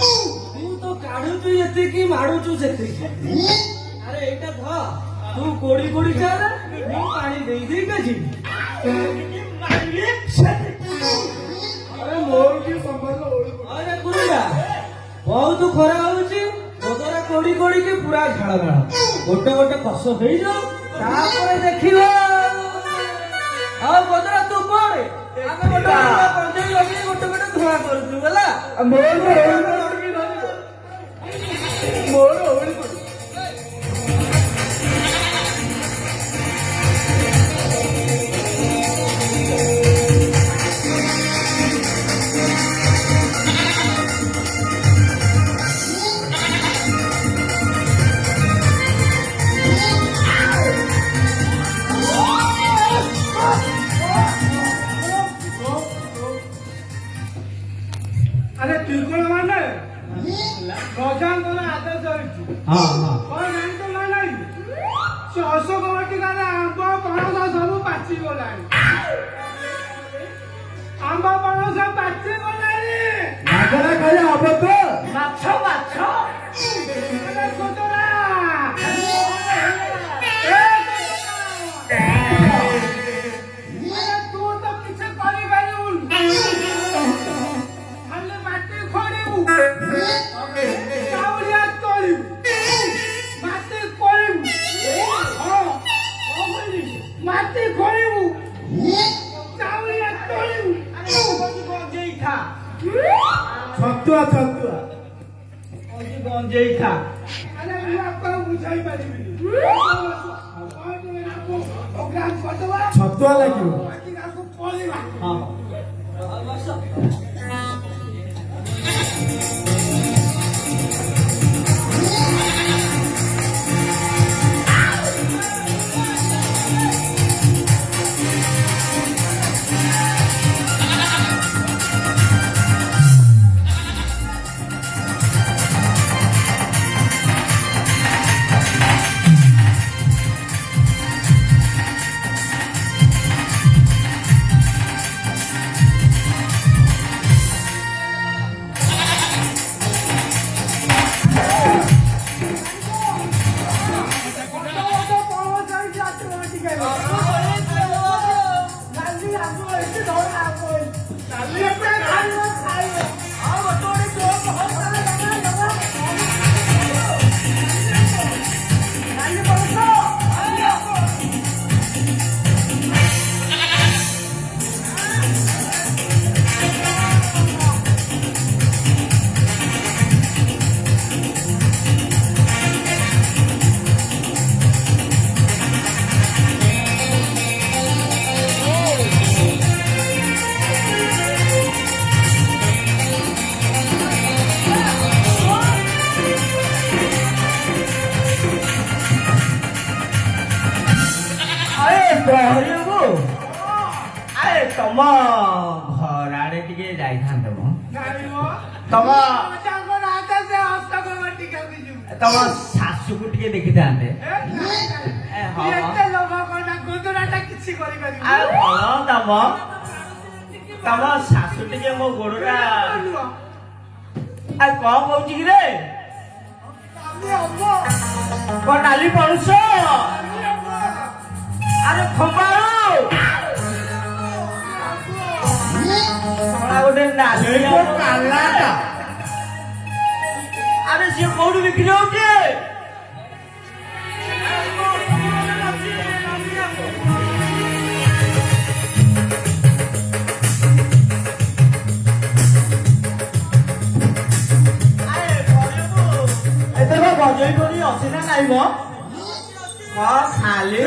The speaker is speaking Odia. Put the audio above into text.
ତୁ ତ କାଢୁଛୁ ଯେତିକି ମାରୁଛୁ ସେତିକି। ଆରେ ଏଇଟା ଧ ତୁ କୋଡି କୋଡି ଖାରେ ମୁଁ ପାଣି ଦେଇକା ଯିବି। ଆରେ ମୋର କି ସମ୍ବନ୍ଧ? ଆରେ ଗୁରୁଣ୍ଡା ବହୁତ ଖରା ହଉଛି ଗୋଦରା କୋଡି କୋଡିକି ପୁରା ଝାଳ ଝାଳ ଗୋଟେ ଗୋଟେ କଷ ହେଇଯାଉ ତାପରେ ଦେଖିବ। ଆଉ ଗୋଦରା ତୁ କଣ ଆମେ ଗୋଟେ ପଞ୍ଚାୟତ ଲଗେଇ ଗୋଟେ ଗୋଟେ ଧୂଆଁ କରୁଛୁ ହେଲା। ମୋର ଆରେ ତ୍ରିକୋଣ ମାନେ ଗଜାଙ୍କର ଆଦେଶ ହେଇଛି। କଣ ଜାଣିଛ ନା ନାଇଁ? ସେ ଅଶୋକ ବାଟିକାରେ ଆମ୍ବ ପଣସ ସବୁ ପାଚିଗଲାଣି। ଆମ୍ବ ପଣସ ପାଚିଗଲାଣି। ନାଗରା ଖାଲି ହବ ତ? ମାଛ ମାଛ ଆରେ ଗୋଦରା ତୁ ତ କିଛି କରିପାରିବୁନି। ଖାଲି ମାଟି ଖୋଳିବୁ, ଚାଉଳିଆ ତୋଳିବୁ, ମାଟି ଖୋଳିବୁ। ହଁ ମାଟି ଖୋଳିବୁ, ଚାଉଳିଆ ତୋଳିବୁ। ଗଞ୍ଜେଇ ଖା ଛତୁଆ ଛତୁଆ ଗଞ୍ଜେଇ ଖା। ଆରେ ମୁଁ ଆପଣଙ୍କୁ ବୁଝାଇ ପାରିବିନି। ଛତୁଆ ଲାଗିବ। ପଳେଇବା। ହଁ ଆରେ ତମ ଘର ଆଡେ ଟିକେ ଯାଇଥାନ୍ତେ ମ। ତମ ତମ ଶାଶୁକୁ ଟିକେ ଦେଖିଥାନ୍ତେ। ଆଉ କଣ ତମ ଶାଶୁ ଟିକେ ମୋ ଗୋଡଟା ଆଉ କଣ କହୁଛି କି ରେ? କଣ ନାଲି ପଣସ? ଆରେ ଖମ୍ବାଳୁ ଗୋଟେ ନାଲି କାଲାଟା। ଆରେ ସିଏ କୋଉଠି ବିକ୍ରି ହଉଛି? ଏତେ ବଜେଇ କରି ଅଛି ନା ନାଇଁ ମ? ଖାଲି